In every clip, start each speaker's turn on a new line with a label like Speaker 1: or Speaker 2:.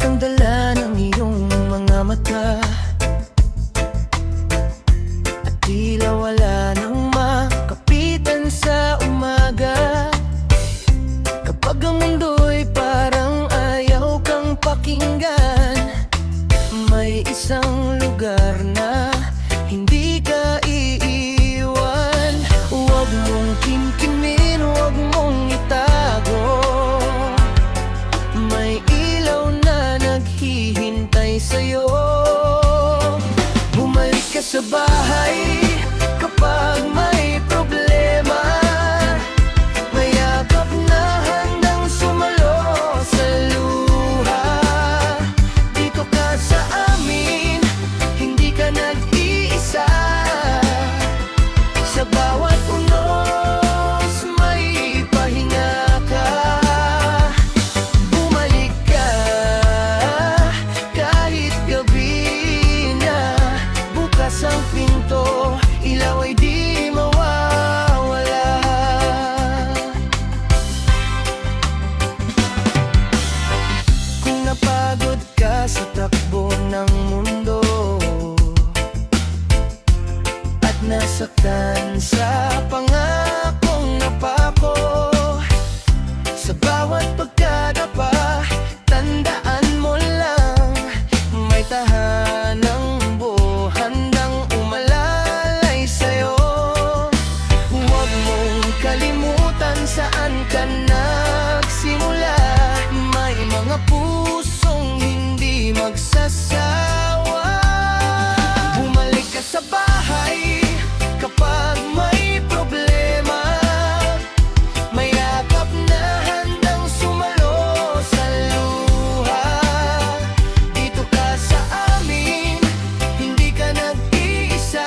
Speaker 1: ang dala ng iyong mga mata, at tila wala nang makapitan sa umaga. Kapag ang mundo'y parang ayaw kang pakinggan, may isang lugar na hindi ka iiwan. Huwag mong kimkimin, huwag mong itago, may ilaw na naghihintay sa'yo. Bumalik ka sa bahay kapag may problema, mayakap na handang sumalo sa luha. Dito ka sa amin, hindi ka nag-iisa. Sa bawat unos may pahinga ka. Bumalik ka kahit gabi na, bukas ang pinto, ilaw ay di mawawala. Kung napagod ka sa takbo ng mundo at nasaktan sa pangakong napako, sa bawat pagkadapa, tandaan mo lang, may tahanang buo handang umalalay sa'yo. Huwag mong kalimutan saan ka nagsimula, may mga pusong hindi magsasawa. Bumalik ka sa bahay kapag may problema, mayakap na handang sumalo sa luha. Dito ka sa amin, hindi ka nag-iisa.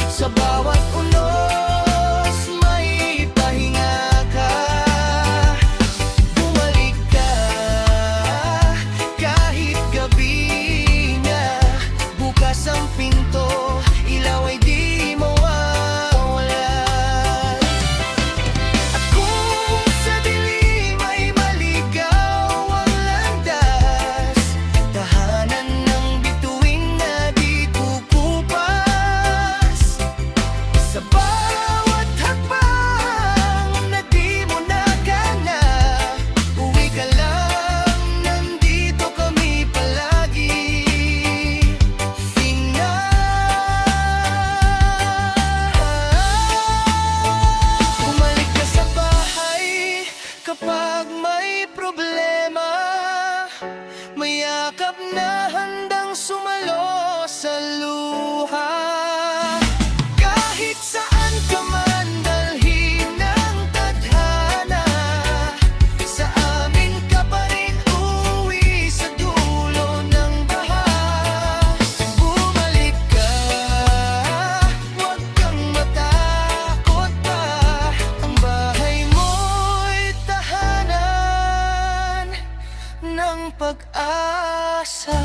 Speaker 1: Sa bawat unos may pahinga ka. Bumalik ka kahit gabi na, bukas ang pinto, ilaw ay di mawawala. At kung sa dilim ay maligaw ang landas, tahanan ng bituin na di kukupas. Sa bawat hakbang na di mo nagana, uwi ka lang, nandito kami palagi. Bumalik ka sa bahay kapag may problema, mayakap na handang sumalo sa luha. Kahit saan ka man dalhin ng tadhana, sa amin ka pa rin uwi sa dulo ng baha. Bumalik ka, huwag kang matakot pa, ang bahay mo'y tahanan ng pag-asa.